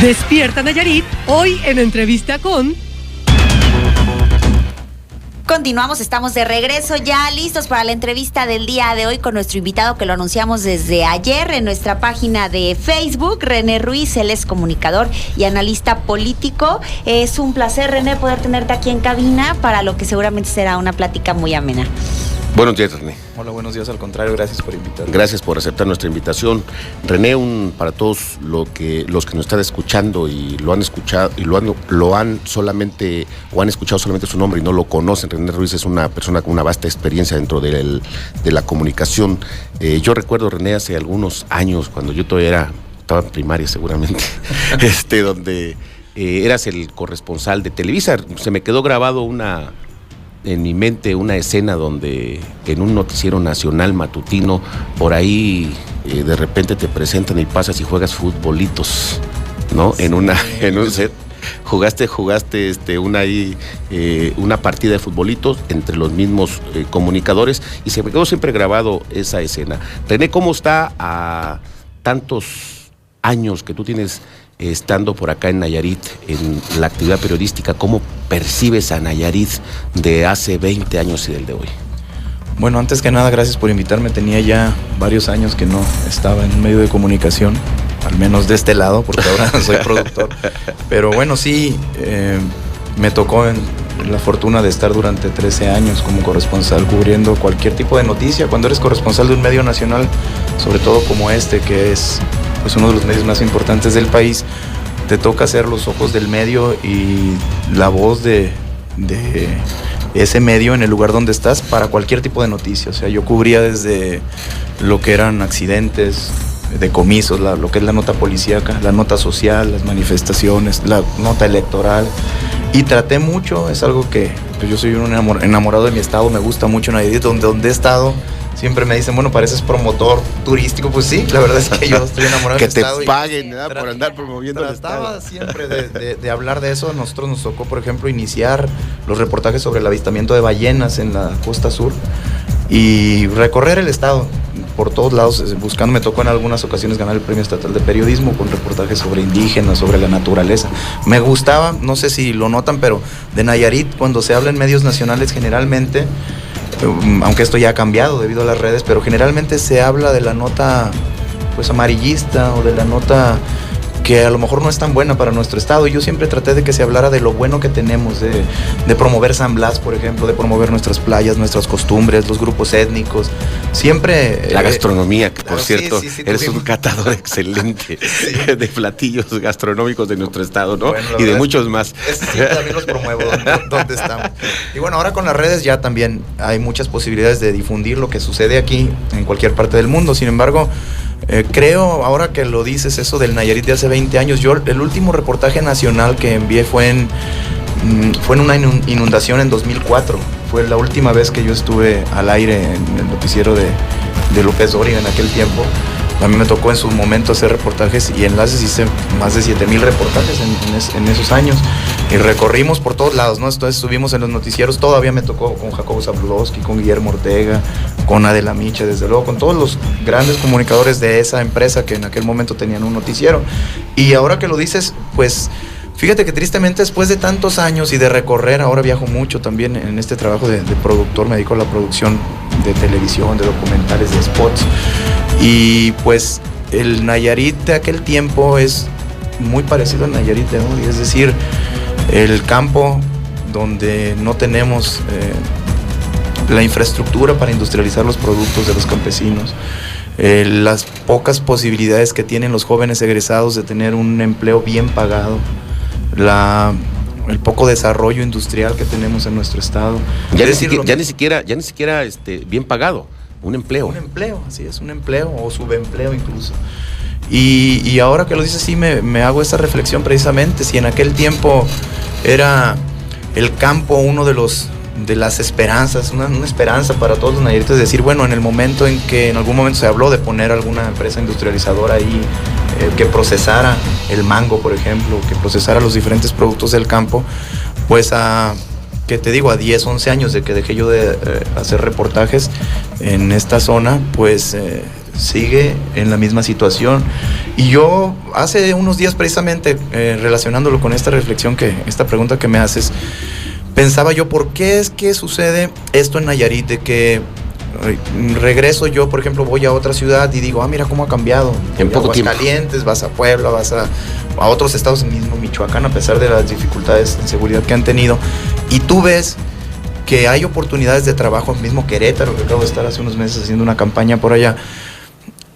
Despierta Nayarit, hoy en entrevista con... Continuamos, estamos de regreso ya listos para la entrevista del día de hoy con nuestro invitado que lo anunciamos desde ayer en nuestra página de Facebook, René Ruiz. Él es comunicador y analista político. Es un placer, René, poder tenerte aquí en cabina para lo que seguramente será una plática muy amena. Buenos días, René. Hola, buenos días, al contrario, gracias por invitarme. Gracias por aceptar nuestra invitación. René, para todos los que nos están escuchando y lo han escuchado y lo han solamente o han escuchado solamente su nombre y no lo conocen, René Ruiz es una persona con una vasta experiencia dentro de la comunicación. Yo recuerdo, René, hace algunos años, cuando yo todavía estaba en primaria seguramente, donde eras el corresponsal de Televisa. Se me quedó grabado en mi mente una escena donde en un noticiero nacional matutino por ahí de repente te presentan y pasas y juegas futbolitos, ¿no? Sí, en un set jugaste una partida de futbolitos entre los mismos comunicadores y se me quedó siempre grabado esa escena. René, ¿cómo está a tantos años que tú tienes estando por acá en Nayarit, en la actividad periodística? ¿Cómo percibes a Nayarit de hace 20 años y del de hoy? Bueno, antes que nada, gracias por invitarme. Tenía ya varios años que no estaba en un medio de comunicación, al menos de este lado, porque ahora soy productor. Pero bueno, sí, me tocó la fortuna de estar durante 13 años como corresponsal cubriendo cualquier tipo de noticia. Cuando eres corresponsal de un medio nacional, sobre todo como que es pues uno de los medios más importantes del país, te toca ser los ojos del medio y la voz de ese medio en el lugar donde estás para cualquier tipo de noticia. O sea, yo cubría desde lo que eran accidentes, decomisos, lo que es la nota policíaca, la nota social, las manifestaciones, la nota electoral, y traté mucho, es algo que pues yo soy un enamorado de mi estado, me gusta mucho Nayarit, donde he estado. Siempre me dicen, bueno, pareces promotor turístico. Pues sí, la verdad es que yo estoy enamorado del estado. Que te paguen por andar promoviendo el estado. Trataba siempre de hablar de eso. A nosotros nos tocó, por ejemplo, iniciar los reportajes sobre el avistamiento de ballenas en la costa sur y recorrer el estado por todos lados, buscando. Me tocó en algunas ocasiones ganar el Premio Estatal de Periodismo con reportajes sobre indígenas, sobre la naturaleza. Me gustaba, no sé si lo notan, pero de Nayarit, cuando se habla en medios nacionales, generalmente, aunque esto ya ha cambiado debido a las redes, pero generalmente se habla de la nota pues amarillista o de la nota que a lo mejor no es tan buena para nuestro estado. Yo siempre traté de que se hablara de lo bueno que tenemos, de promover San Blas, por ejemplo, de promover nuestras playas, nuestras costumbres, los grupos étnicos. Siempre... La gastronomía, que por cierto, sí, eres un catador excelente de platillos gastronómicos de nuestro estado, ¿no? Bueno, y de muchos más. Sí, también los promuevo donde estamos. Y bueno, ahora con las redes ya también hay muchas posibilidades de difundir lo que sucede aquí en cualquier parte del mundo. Sin embargo, creo, ahora que lo dices, eso del Nayarit de hace 20 años, el último reportaje nacional que envié fue en una inundación en 2004. Fue la última vez que yo estuve al aire en el noticiero de López Dóriga en aquel tiempo. A mí me tocó en su momento hacer reportajes y enlaces, hice más de 7,000 reportajes en esos años y recorrimos por todos lados, ¿no? Entonces estuvimos en los noticieros, todavía me tocó con Jacobo Zabludowski, con Guillermo Ortega, con Adela Miche, desde luego, con todos los grandes comunicadores de esa empresa que en aquel momento tenían un noticiero. Y ahora que lo dices, pues fíjate que tristemente después de tantos años y de recorrer, ahora viajo mucho también en este trabajo de productor, me dedico a la producción de televisión, de documentales, de spots. Y pues el Nayarit de aquel tiempo es muy parecido al Nayarit de hoy, es decir, el campo donde no tenemos la infraestructura para industrializar los productos de los campesinos, las pocas posibilidades que tienen los jóvenes egresados de tener un empleo bien pagado, el poco desarrollo industrial que tenemos en nuestro estado. Ya ni siquiera bien pagado. Un empleo, así es, un empleo o subempleo incluso. Y ahora que lo dices, sí me hago esa reflexión precisamente. Si en aquel tiempo era el campo uno de las esperanzas, una esperanza para todos los nayaritas, es decir, bueno, en el momento en que en algún momento se habló de poner alguna empresa industrializadora ahí que procesara el mango, por ejemplo, que procesara los diferentes productos del campo, pues que te digo, a 10, 11 años de que dejé yo de hacer reportajes en esta zona, pues sigue en la misma situación. Y yo hace unos días precisamente, relacionándolo con esta reflexión, esta pregunta que me haces, pensaba yo, ¿por qué es que sucede esto en Nayarit? De que regreso yo, por ejemplo, voy a otra ciudad y digo, mira cómo ha cambiado. En poco tiempo. Aguascalientes, vas a Puebla, vas a otros estados, mismo Michoacán, a pesar de las dificultades de seguridad que han tenido. Y tú ves que hay oportunidades de trabajo en mismo Querétaro, que acabo de estar hace unos meses haciendo una campaña por allá.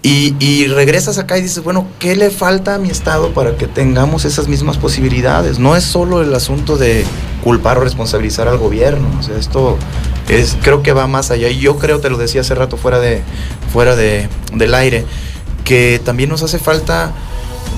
Y regresas acá y dices, bueno, ¿qué le falta a mi estado para que tengamos esas mismas posibilidades? No es solo el asunto de culpar o responsabilizar al gobierno, o sea, esto creo que va más allá. Y yo creo, te lo decía hace rato fuera del aire, que también nos hace falta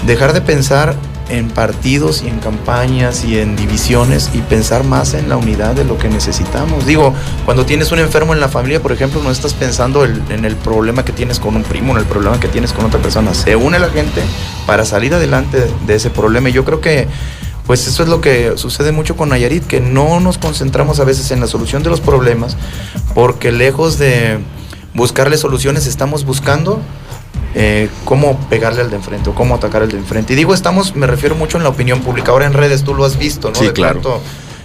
dejar de pensar en partidos y en campañas y en divisiones y pensar más en la unidad de lo que necesitamos. Digo, cuando tienes un enfermo en la familia, por ejemplo, no estás pensando en el problema que tienes con un primo, en el problema que tienes con otra persona. Se une la gente para salir adelante de ese problema. Y yo creo que pues eso es lo que sucede mucho con Nayarit, que no nos concentramos a veces en la solución de los problemas, porque lejos de buscarle soluciones estamos buscando cómo pegarle al de enfrente o cómo atacar al de enfrente. Y digo me refiero mucho en la opinión pública. Ahora en redes tú lo has visto, ¿no? Sí, de claro. pronto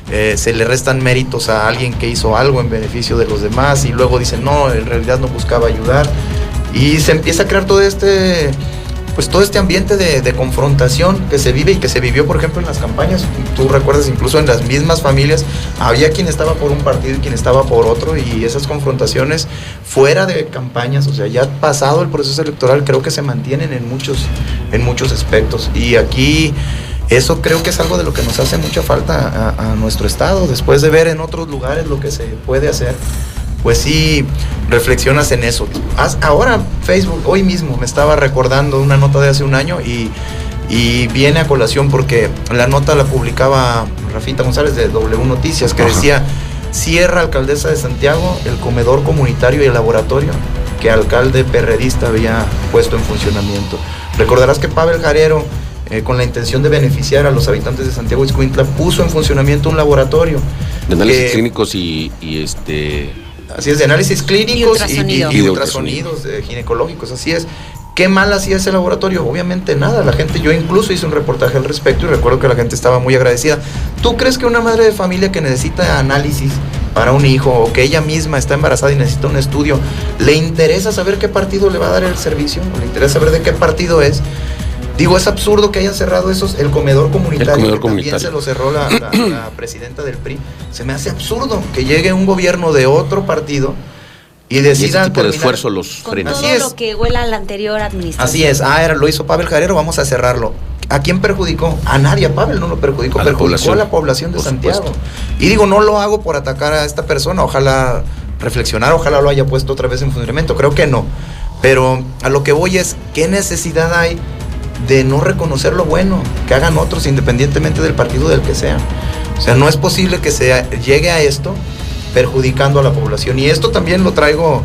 se le restan méritos a alguien que hizo algo en beneficio de los demás y luego dicen, no, en realidad no buscaba ayudar. Y se empieza a crear todo este ambiente de confrontación que se vive y que se vivió, por ejemplo, en las campañas. Tú recuerdas, incluso en las mismas familias, había quien estaba por un partido y quien estaba por otro, y esas confrontaciones fuera de campañas, o sea, ya pasado el proceso electoral, creo que se mantienen en muchos aspectos. Y aquí eso creo que es algo de lo que nos hace mucha falta a nuestro estado, después de ver en otros lugares lo que se puede hacer. Pues sí, reflexionas en eso. Ahora Facebook, hoy mismo me estaba recordando una nota de hace un año y viene a colación porque la nota la publicaba Rafita González de W Noticias, que decía, cierra alcaldesa de Santiago el comedor comunitario y el laboratorio que alcalde perredista había puesto en funcionamiento. Recordarás que Pavel Jarero, con la intención de beneficiar a los habitantes de Santiago Ixcuintla, puso en funcionamiento un laboratorio de análisis clínicos y así es, de análisis clínicos y ultrasonidos ginecológicos, así es. ¿Qué mal hacía ese laboratorio? Obviamente nada. La gente, yo incluso hice un reportaje al respecto y recuerdo que la gente estaba muy agradecida. ¿Tú crees que una madre de familia que necesita análisis para un hijo o que ella misma está embarazada y necesita un estudio, le interesa saber qué partido le va a dar el servicio? ¿Le interesa saber de qué partido es? Digo, es absurdo que hayan cerrado el comedor comunitario. También se lo cerró la presidenta del PRI. Se me hace absurdo que llegue un gobierno de otro partido y decida ese tipo de esfuerzo los frena. Con todo lo que huela a la anterior administración. Así es. Lo hizo Pavel Jarero, vamos a cerrarlo. ¿A quién perjudicó? A nadie. A Pavel no lo perjudicó, perjudicó a la población de Santiago. Supuesto. Y digo, no lo hago por atacar a esta persona. Ojalá reflexionar, ojalá lo haya puesto otra vez en funcionamiento. Creo que no. Pero a lo que voy es, ¿qué necesidad hay de no reconocer lo bueno que hagan otros independientemente del partido del que sea? O sea, no es posible que se llegue a esto perjudicando a la población. Y esto también lo traigo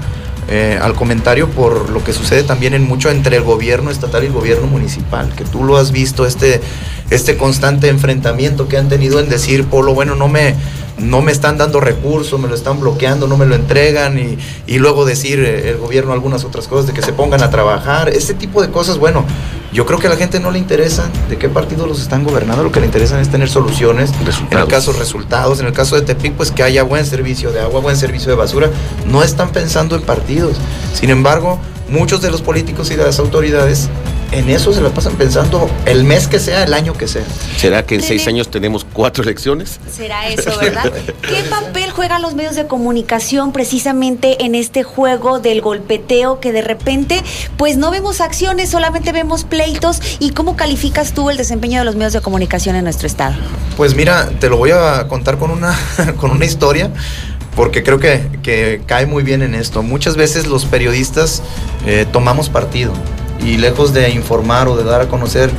al comentario por lo que sucede también entre el gobierno estatal y el gobierno municipal, que tú lo has visto, este constante enfrentamiento que han tenido en decir, por lo bueno, no me están dando recursos, me lo están bloqueando, no me lo entregan, y luego decir el gobierno algunas otras cosas, de que se pongan a trabajar, ese tipo de cosas. Bueno, yo creo que a la gente no le interesa de qué partido los están gobernando, lo que le interesa es tener soluciones, en el caso resultados, en el caso de Tepic, pues que haya buen servicio de agua, buen servicio de basura. No están pensando en partidos. Sin embargo, muchos de los políticos y de las autoridades en eso se la pasan pensando el mes que sea, el año que sea. ¿Será que en 6 años tenemos 4 elecciones? Será eso, ¿verdad? ¿Qué papel juegan los medios de comunicación precisamente en este juego del golpeteo que de repente pues no vemos acciones, solamente vemos pleitos? ¿Y cómo calificas tú el desempeño de los medios de comunicación en nuestro estado? Pues mira, te lo voy a contar con una historia, porque creo que cae muy bien en esto. Muchas veces los periodistas tomamos partido y lejos de informar o de dar a conocer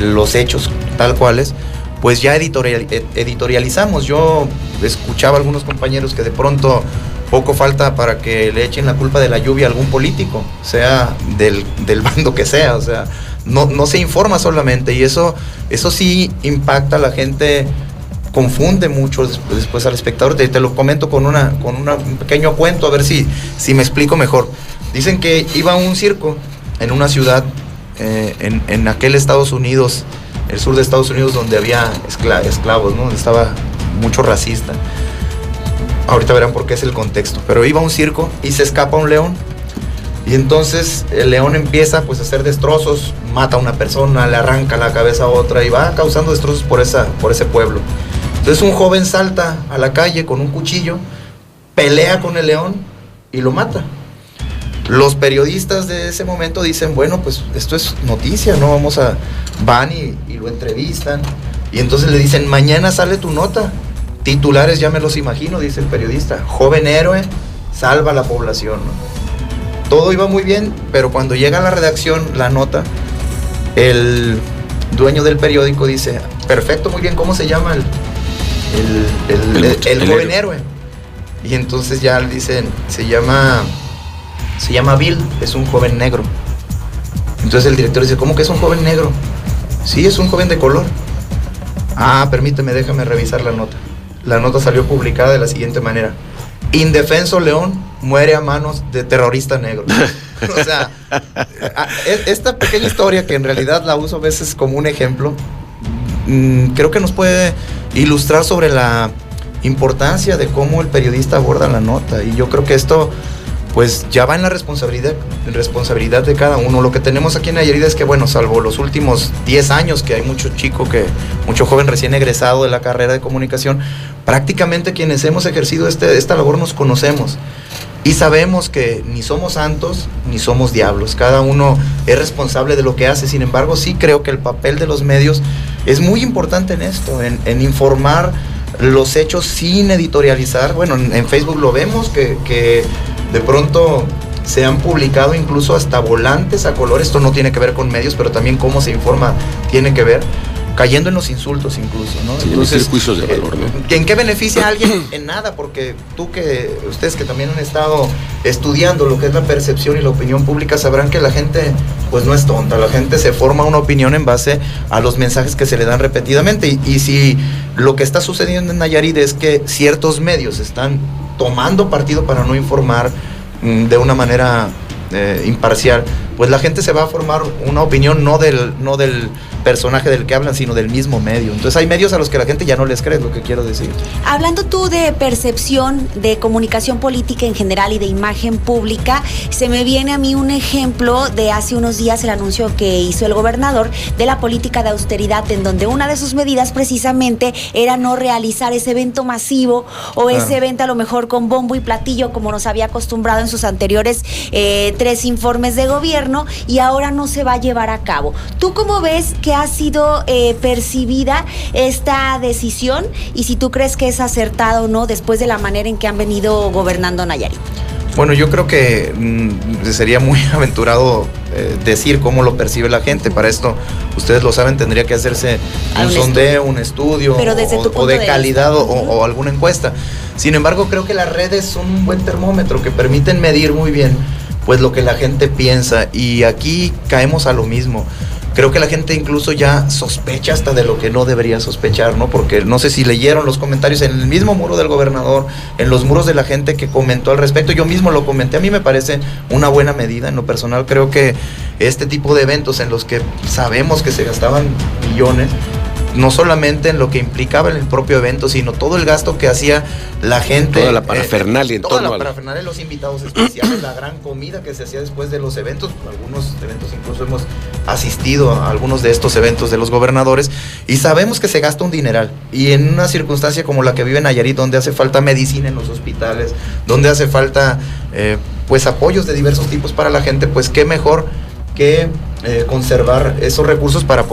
los hechos tal cuales, pues ya editorializamos. Yo escuchaba a algunos compañeros que de pronto poco falta para que le echen la culpa de la lluvia a algún político, sea del bando que sea. O sea, no se informa solamente, y eso sí impacta a la gente, confunde mucho después al espectador. Te lo comento con un pequeño cuento, a ver si me explico mejor. Dicen que iba a un circo en una ciudad, en aquel Estados Unidos, el sur de Estados Unidos, donde había esclavos, ¿no? Donde estaba mucho racista. Ahorita verán por qué es el contexto. Pero iba a un circo y se escapa un león. Y entonces el león empieza pues a hacer destrozos, mata a una persona, le arranca la cabeza a otra y va causando destrozos por ese pueblo. Entonces un joven salta a la calle con un cuchillo, pelea con el león y lo mata. Los periodistas de ese momento dicen, bueno, pues esto es noticia, ¿no? Van y lo entrevistan. Y entonces le dicen, mañana sale tu nota. Titulares ya me los imagino, dice el periodista. Joven héroe, salva a la población, ¿no? Todo iba muy bien, pero cuando llega a la redacción la nota, el dueño del periódico dice, perfecto, muy bien, ¿cómo se llama el joven héroe? Y entonces ya dicen, se llama Bill, es un joven negro. Entonces el director dice, ¿cómo que es un joven negro? Sí, es un joven de color. Ah, permíteme, déjame revisar la nota. La nota salió publicada de la siguiente manera: indefenso león muere a manos de terrorista negro. O sea, esta pequeña historia, que en realidad la uso a veces como un ejemplo, creo que nos puede ilustrar sobre la importancia de cómo el periodista aborda la nota. Y yo creo que esto pues ya va en la responsabilidad de cada uno. Lo que tenemos aquí en Nayarit es que, bueno, salvo los últimos 10 años que hay mucho joven recién egresado de la carrera de comunicación, prácticamente quienes hemos ejercido esta labor nos conocemos y sabemos que ni somos santos ni somos diablos. Cada uno es responsable de lo que hace. Sin embargo, sí creo que el papel de los medios es muy importante en esto, en informar los hechos sin editorializar. Bueno, en Facebook lo vemos que de pronto se han publicado incluso hasta volantes a color. Esto no tiene que ver con medios, pero también cómo se informa tiene que ver, cayendo en los insultos incluso, ¿no? Sí, entonces, juicios de valor, ¿no? ¿En qué beneficia a alguien? En nada, porque ustedes que también han estado estudiando lo que es la percepción y la opinión pública, sabrán que la gente pues no es tonta. La gente se forma una opinión en base a los mensajes que se le dan repetidamente. Y si lo que está sucediendo en Nayarit es que ciertos medios están tomando partido para no informar de una manera imparcial, pues la gente se va a formar una opinión no del personaje del que hablan, sino del mismo medio. Entonces hay medios a los que la gente ya no les cree, es lo que quiero decir. Hablando tú de percepción, de comunicación política en general y de imagen pública, se me viene a mí un ejemplo de hace unos días, el anuncio que hizo el gobernador de la política de austeridad, en donde una de sus medidas precisamente era no realizar ese evento masivo o ese evento a lo mejor con bombo y platillo, como nos había acostumbrado en sus anteriores 3 informes de gobierno, y ahora no se va a llevar a cabo. ¿Tú cómo ves que ha sido percibida esta decisión, y si tú crees que es acertado o no después de la manera en que han venido gobernando Nayarit? Bueno, yo creo que sería muy aventurado decir cómo lo percibe la gente. Para esto, ustedes lo saben, tendría que hacerse un sondeo, un estudio, o de calidad, o alguna encuesta. Sin embargo, creo que las redes son un buen termómetro que permiten medir muy bien pues lo que la gente piensa, y aquí caemos a lo mismo. Creo que la gente incluso ya sospecha hasta de lo que no debería sospechar, ¿no? Porque no sé si leyeron los comentarios en el mismo muro del gobernador, en los muros de la gente que comentó al respecto. Yo mismo lo comenté. A mí me parece una buena medida. En lo personal, creo que este tipo de eventos en los que sabemos que se gastaban millones, no solamente en lo que implicaba en el propio evento, sino todo el gasto que hacía la gente. Toda la parafernalia en torno a toda la parafernalia, los invitados especiales, la gran comida que se hacía después de los eventos. Algunos eventos incluso hemos asistido a algunos de estos eventos de los gobernadores, y sabemos que se gasta un dineral. Y en una circunstancia como la que vive Nayarit, donde hace falta medicina en los hospitales, donde hace falta pues apoyos de diversos tipos para la gente, pues qué mejor que conservar esos recursos para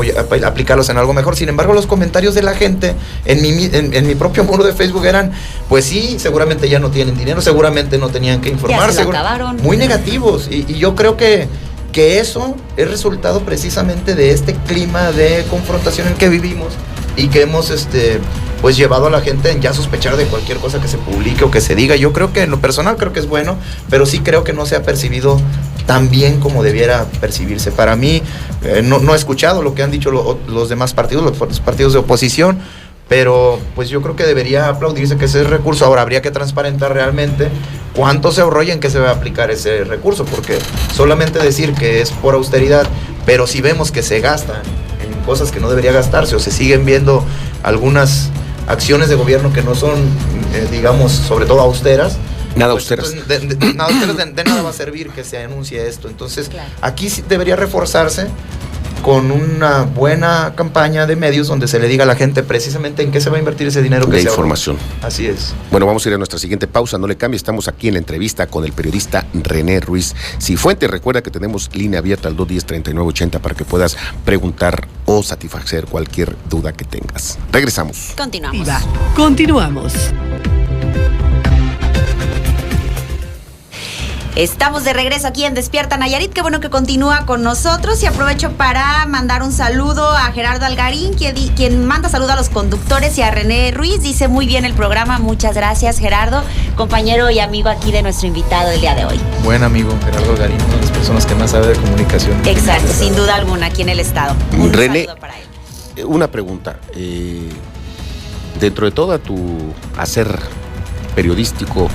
aplicarlos en algo mejor. Sin embargo, los comentarios de la gente en mi propio muro de Facebook eran, pues sí, seguramente ya no tienen dinero, seguramente no tenían que informar, muy negativos, y yo creo que eso es resultado precisamente de este clima de confrontación en que vivimos, y que hemos pues llevado a la gente en ya sospechar de cualquier cosa que se publique o que se diga. Yo creo que en lo personal creo que es bueno, pero sí creo que no se ha percibido tan bien como debiera percibirse. Para mí, no he escuchado lo que han dicho los demás partidos, los partidos de oposición, pero pues yo creo que debería aplaudirse que ese recurso. Ahora habría que transparentar realmente cuánto se ahorró y en qué se va a aplicar ese recurso, porque solamente decir que es por austeridad, pero si vemos que se gasta en cosas que no debería gastarse o se siguen viendo algunas acciones de gobierno que no son, digamos, sobre todo austeras. Nada pues, austeras. De nada va a servir que se anuncie esto. Entonces, claro, aquí sí debería reforzarse con una buena campaña de medios donde se le diga a la gente precisamente en qué se va a invertir ese dinero que de se ahorra. información. Así es. Bueno, vamos a ir a nuestra siguiente pausa, no le cambie, estamos aquí en la entrevista con el periodista René Ruiz Cifuentes. Recuerda que tenemos línea abierta al 210-3980 para que puedas preguntar o satisfacer cualquier duda que tengas. Regresamos. Continuamos. Continuamos. Estamos de regreso aquí en Despierta Nayarit. Qué bueno que continúa con nosotros y aprovecho para mandar un saludo a Gerardo Algarín, quien manda saludo a los conductores, y a René Ruiz. Dice muy bien el programa. Muchas gracias, Gerardo, compañero y amigo aquí de nuestro invitado del día de hoy. Buen amigo, Gerardo Algarín, una de las personas que más sabe de comunicación. Exacto, sin duda alguna, aquí en el estado. Un René, saludo para él. Una pregunta. Dentro de todo tu hacer periodístico,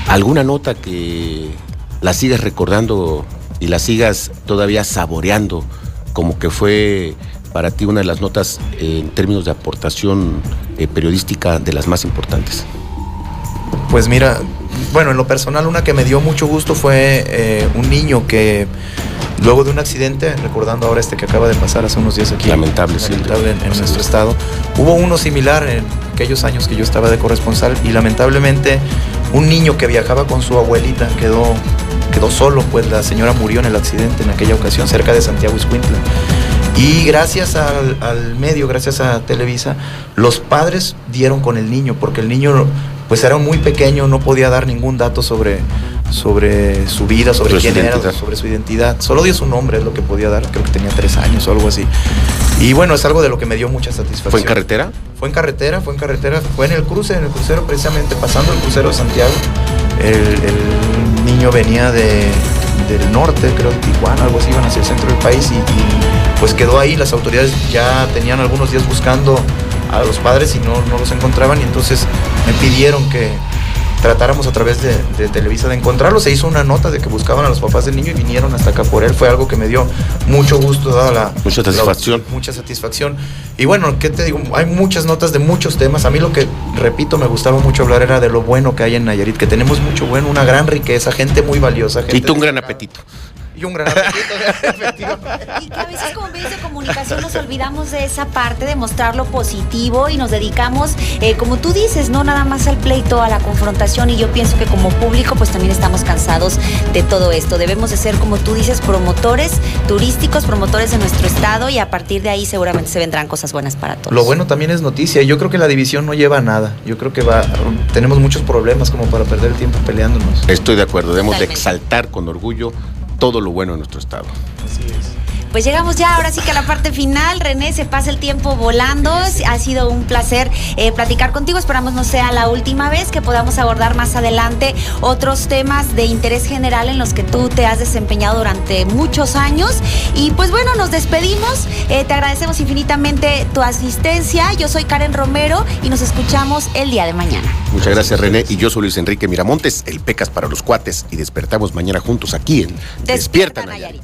¿alguna nota que la sigas recordando y la sigas todavía saboreando como que fue para ti una de las notas en términos de aportación periodística de las más importantes? Pues mira, bueno, en lo personal una que me dio mucho gusto fue un niño que luego de un accidente, recordando ahora que acaba de pasar hace unos días aquí. Lamentable en nuestro estado. Hubo uno similar en aquellos años que yo estaba de corresponsal y lamentablemente un niño que viajaba con su abuelita quedó solo, pues la señora murió en el accidente en aquella ocasión cerca de Santiago Ixcuintla. Y gracias al medio, gracias a Televisa, los padres dieron con el niño, porque el niño pues era muy pequeño, no podía dar ningún dato sobre su vida, sobre quién era, sobre su identidad. Solo dio su nombre, es lo que podía dar, creo que tenía 3 años o algo así. Y bueno, es algo de lo que me dio mucha satisfacción. ¿Fue en carretera? Fue en carretera, fue en el crucero precisamente, pasando el crucero de Santiago. El niño venía del norte, creo, de Tijuana, algo así, iban hacia el centro del país y pues quedó ahí. Las autoridades ya tenían algunos días buscando a los padres y no los encontraban, y entonces me pidieron que tratáramos a través de Televisa de encontrarlo. Se hizo una nota de que buscaban a los papás del niño y vinieron hasta acá por él. Fue algo que me dio mucho gusto, dada mucha satisfacción. Mucha satisfacción. Y bueno, ¿qué te digo? Hay muchas notas de muchos temas. A mí lo que, repito, me gustaba mucho hablar era de lo bueno que hay en Nayarit, que tenemos mucho bueno, una gran riqueza, gente muy valiosa. Gente y tú un gran apetito. Y un gran apetito, efectivamente. Y que a veces como medios de comunicación nos olvidamos de esa parte, de mostrar lo positivo, y nos dedicamos, como tú dices, no nada más al pleito, a la confrontación, y yo pienso que como público pues también estamos cansados de todo esto. Debemos de ser, como tú dices, promotores turísticos, promotores de nuestro estado, y a partir de ahí seguramente se vendrán cosas buenas para todos. Lo bueno también es noticia. Yo creo que la división no lleva a nada. Yo creo que tenemos muchos problemas como para perder el tiempo peleándonos. Estoy de acuerdo, debemos de Totalmente. exaltar con orgullo todo lo bueno en nuestro estado. Así es. Pues llegamos ya ahora sí que a la parte final. René, se pasa el tiempo volando. Ha sido un placer platicar contigo. Esperamos no sea la última vez, que podamos abordar más adelante otros temas de interés general en los que tú te has desempeñado durante muchos años. Y pues bueno, nos despedimos. Te agradecemos infinitamente tu asistencia. Yo soy Karen Romero y nos escuchamos el día de mañana. Muchas gracias, René. Y yo soy Luis Enrique Miramontes, el Pecas para los cuates, y despertamos mañana juntos aquí en Despierta Nayarit.